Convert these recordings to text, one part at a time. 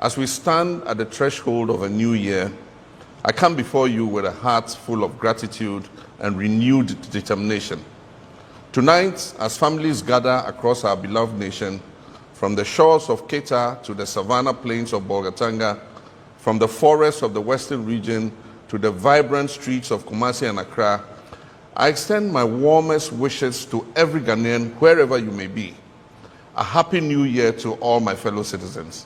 As we stand at the threshold of a new year, I come before you with a heart full of gratitude and renewed determination. Tonight, as families gather across our beloved nation, from the shores of Keita to the savannah plains of Bolgatanga, from the forests of the western region to the vibrant streets of Kumasi and Accra, I extend my warmest wishes to every Ghanaian, wherever you may be. A happy new year to all my fellow citizens.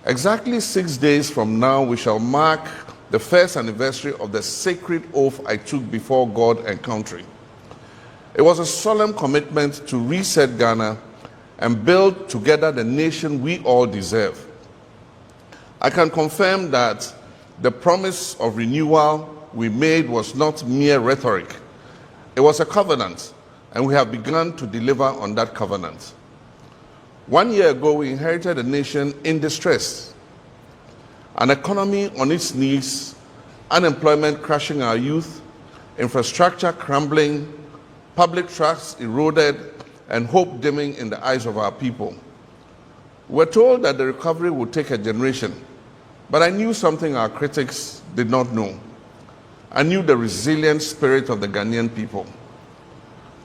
Exactly 6 days from now, we shall mark the first anniversary of the sacred oath I took before God and country. It was a solemn commitment to reset Ghana and build together the nation we all deserve. I can confirm that the promise of renewal we made was not mere rhetoric. It was a covenant, and we have begun to deliver on that covenant. 1 year ago, we inherited a nation in distress, an economy on its knees, unemployment crushing our youth, infrastructure crumbling, public trust eroded, and hope dimming in the eyes of our people. We're told that the recovery would take a generation, but I knew something our critics did not know. I knew the resilient spirit of the Ghanaian people.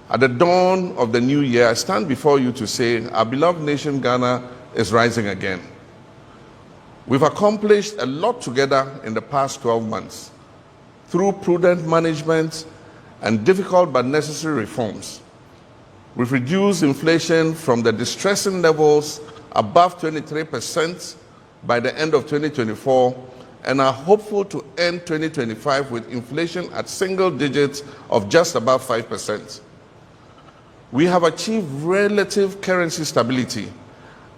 At the dawn of the new year, I stand before you to say our beloved nation Ghana is rising again. We've accomplished a lot together in the past 12 months through prudent management and difficult but necessary reforms. We've reduced inflation from the distressing levels above 23% by the end of 2024 and are hopeful to end 2025 with inflation at single digits of just above 5%. We have achieved relative currency stability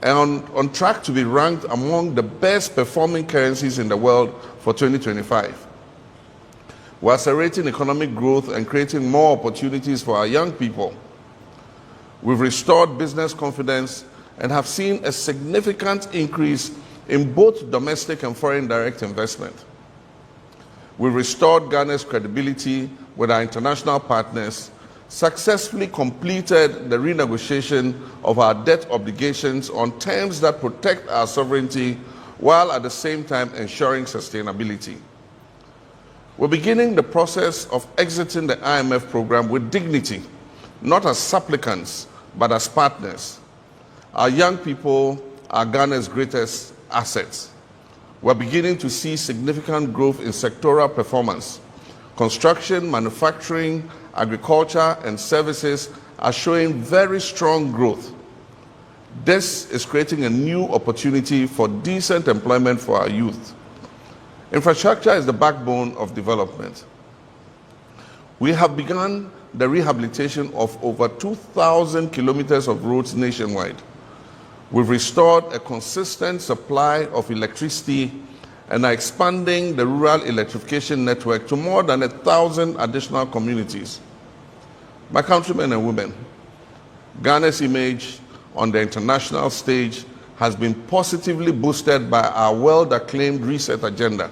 and on track to be ranked among the best performing currencies in the world for 2025. We're accelerating economic growth and creating more opportunities for our young people. We've restored business confidence and have seen a significant increase in both domestic and foreign direct investment. We've restored Ghana's credibility with our international partners, successfully completed the renegotiation of our debt obligations on terms that protect our sovereignty while at the same time ensuring sustainability. We're beginning the process of exiting the IMF program with dignity, not as supplicants, but as partners. Our young people are Ghana's greatest assets. We're beginning to see significant growth in sectoral performance. Construction, manufacturing, agriculture, and services are showing very strong growth. This is creating a new opportunity for decent employment for our youth. Infrastructure is the backbone of development. We have begun the rehabilitation of over 2,000 kilometers of roads nationwide. We've restored a consistent supply of electricity and are expanding the rural electrification network to more than 1,000 additional communities. My countrymen and women, Ghana's image on the international stage has been positively boosted by our well-acclaimed reset agenda.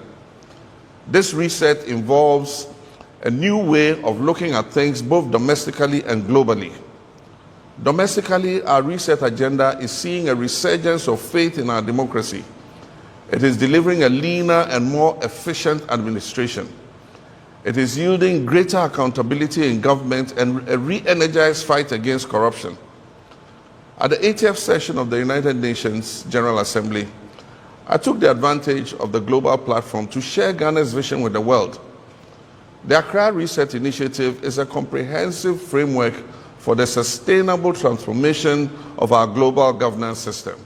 This reset involves a new way of looking at things both domestically and globally. Domestically, our reset agenda is seeing a resurgence of faith in our democracy. It is delivering a leaner and more efficient administration. It is yielding greater accountability in government and a re-energized fight against corruption. At the 80th session of the United Nations General Assembly, I took the advantage of the global platform to share Ghana's vision with the world. The Accra Reset Initiative is a comprehensive framework for the sustainable transformation of our global governance system.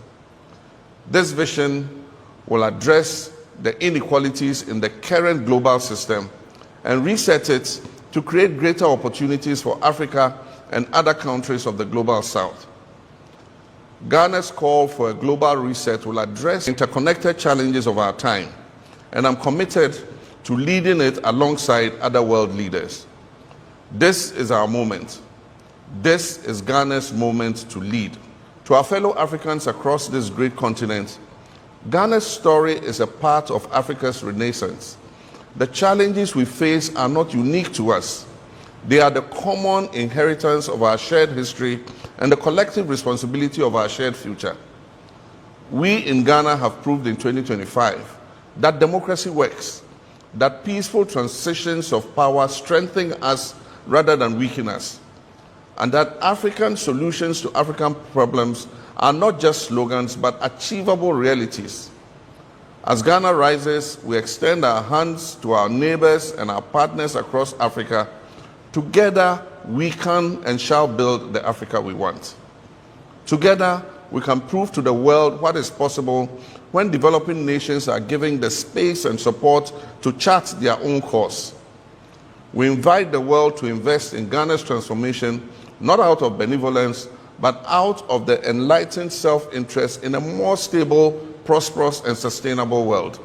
This vision will address the inequalities in the current global system and reset it to create greater opportunities for Africa and other countries of the global south. Ghana's call for a global reset will address interconnected challenges of our time, and I'm committed to leading it alongside other world leaders. This is our moment. This is Ghana's moment to lead. To our fellow Africans across this great continent, Ghana's story is a part of Africa's renaissance. The challenges we face are not unique to us. They are the common inheritance of our shared history and the collective responsibility of our shared future. We in Ghana have proved in 2025 that democracy works, that peaceful transitions of power strengthen us rather than weaken us, and that African solutions to African problems are not just slogans but achievable realities. As Ghana rises, we extend our hands to our neighbors and our partners across Africa. Together, we can and shall build the Africa we want. Together, we can prove to the world what is possible when developing nations are given the space and support to chart their own course. We invite the world to invest in Ghana's transformation, not out of benevolence, but out of the enlightened self-interest in a more stable, prosperous, and sustainable world.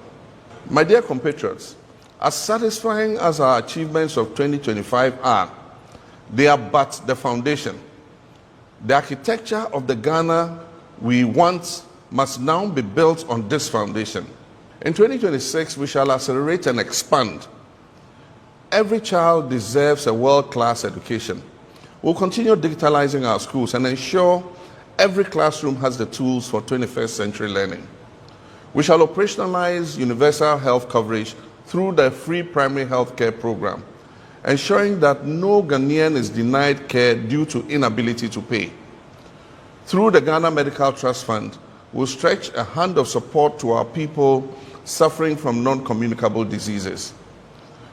My dear compatriots, as satisfying as our achievements of 2025 are, they are but the foundation. The architecture of the Ghana we want must now be built on this foundation. In 2026, we shall accelerate and expand. Every child deserves a world-class education. We'll continue digitalizing our schools and ensure every classroom has the tools for 21st century learning. We shall operationalize universal health coverage through the free primary health care program, ensuring that no Ghanaian is denied care due to inability to pay. Through the Ghana Medical Trust Fund, we'll stretch a hand of support to our people suffering from non-communicable diseases.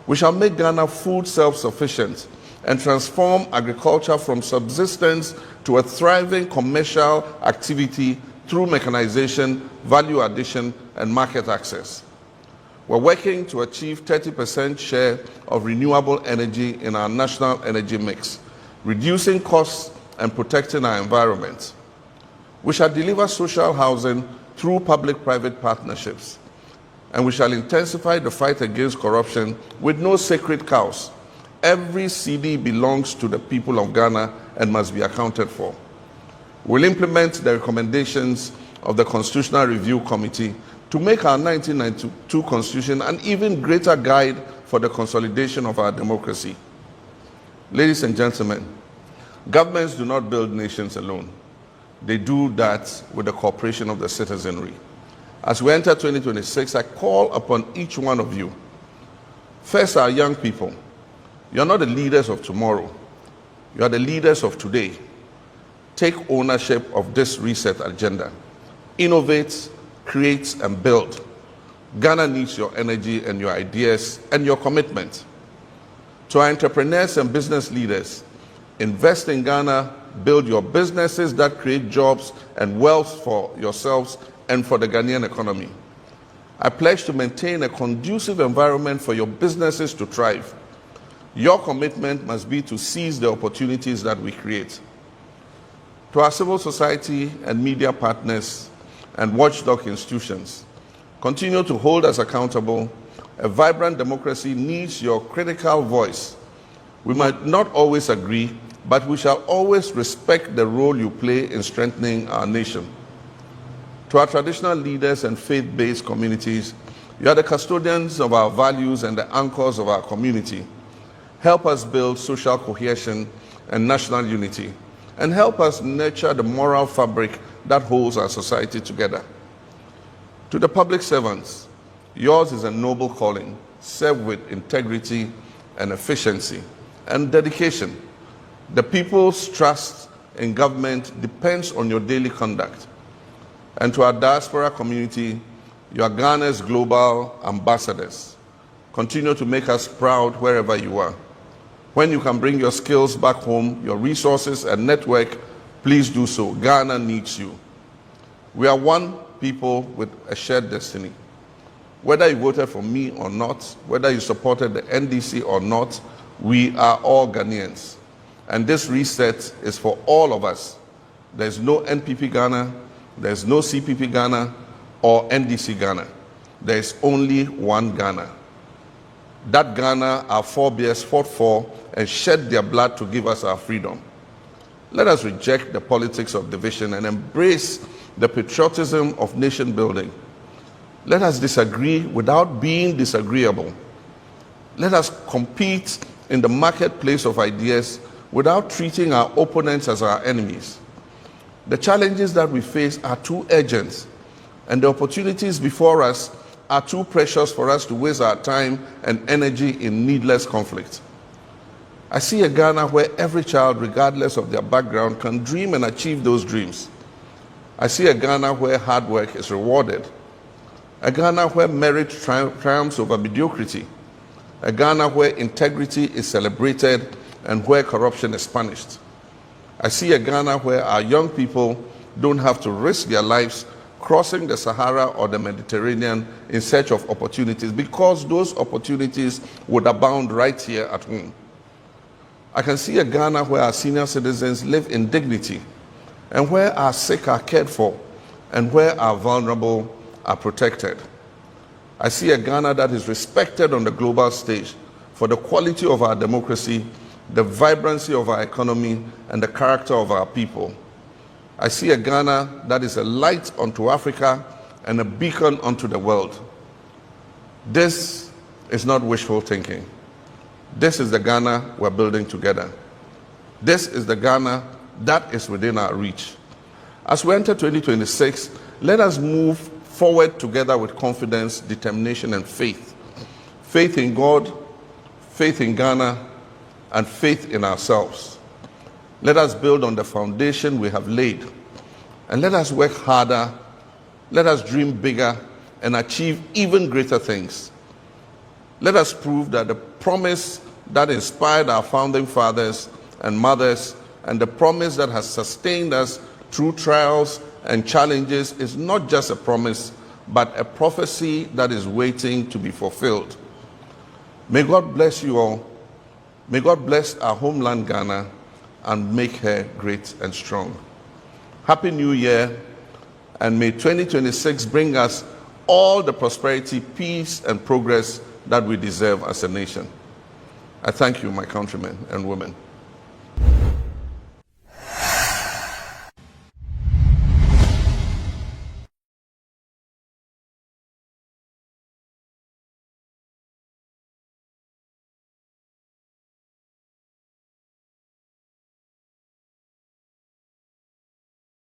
We shall make Ghana food self-sufficient and transform agriculture from subsistence to a thriving commercial activity through mechanization, value addition, and market access. We're working to achieve 30% share of renewable energy in our national energy mix, reducing costs and protecting our environment. We shall deliver social housing through public-private partnerships, and we shall intensify the fight against corruption with no sacred cows. Every CD belongs to the people of Ghana and must be accounted for. We'll implement the recommendations of the Constitutional Review Committee to make our 1992 Constitution an even greater guide for the consolidation of our democracy. Ladies and gentlemen, governments do not build nations alone. They do that with the cooperation of the citizenry. As we enter 2026, I call upon each one of you. First, our young people. You're not the leaders of tomorrow. You are the leaders of today. Take ownership of this reset agenda. Innovate, create, and build. Ghana needs your energy and your ideas and your commitment. To our entrepreneurs and business leaders, invest in Ghana, build your businesses that create jobs and wealth for yourselves and for the Ghanaian economy. I pledge to maintain a conducive environment for your businesses to thrive. Your commitment must be to seize the opportunities that we create. To our civil society and media partners and watchdog institutions, continue to hold us accountable. A vibrant democracy needs your critical voice. We might not always agree, but we shall always respect the role you play in strengthening our nation. To our traditional leaders and faith-based communities, you are the custodians of our values and the anchors of our community. Help us build social cohesion and national unity, and help us nurture the moral fabric that holds our society together. To the public servants, yours is a noble calling. Serve with integrity and efficiency and dedication. The people's trust in government depends on your daily conduct. And to our diaspora community, you are Ghana's global ambassadors. Continue to make us proud wherever you are. When you can bring your skills back home, your resources and network, please do so. Ghana needs you. We are one people with a shared destiny. Whether you voted for me or not, whether you supported the NDC or not, we are all Ghanaians. And this reset is for all of us. There's no NPP Ghana, there's no CPP Ghana or NDC Ghana. There's only one Ghana. That Ghana our forebears fought for and shed their blood to give us our freedom. Let us reject the politics of division and embrace the patriotism of nation building. Let us disagree without being disagreeable. Let us compete in the marketplace of ideas without treating our opponents as our enemies. The challenges that we face are too urgent. and the opportunities before us are too precious for us to waste our time and energy in needless conflict. I see a Ghana where every child, regardless of their background, can dream and achieve those dreams. I see a Ghana where hard work is rewarded, a Ghana where merit triumphs over mediocrity, a Ghana where integrity is celebrated and where corruption is punished. I see a Ghana where our young people don't have to risk their lives crossing the Sahara or the Mediterranean in search of opportunities, because those opportunities would abound right here at home. I can see a Ghana where our senior citizens live in dignity, and where our sick are cared for, and where our vulnerable are protected. I see a Ghana that is respected on the global stage for the quality of our democracy, the vibrancy of our economy, and the character of our people. I see a Ghana that is a light unto Africa and a beacon unto the world. This is not wishful thinking. This is the Ghana we're building together. This is the Ghana that is within our reach. As we enter 2026, let us move forward together with confidence, determination, and faith. Faith in God, faith in Ghana, and faith in ourselves. Let us build on the foundation we have laid, and let us work harder, let us dream bigger, and achieve even greater things. Let us prove that the promise that inspired our founding fathers and mothers, and the promise that has sustained us through trials and challenges, is not just a promise, but a prophecy that is waiting to be fulfilled. May God bless you all. May God bless our homeland Ghana and make her great and strong. Happy New Year, and may 2026 bring us all the prosperity, peace, and progress that we deserve as a nation. I thank you, my countrymen and women.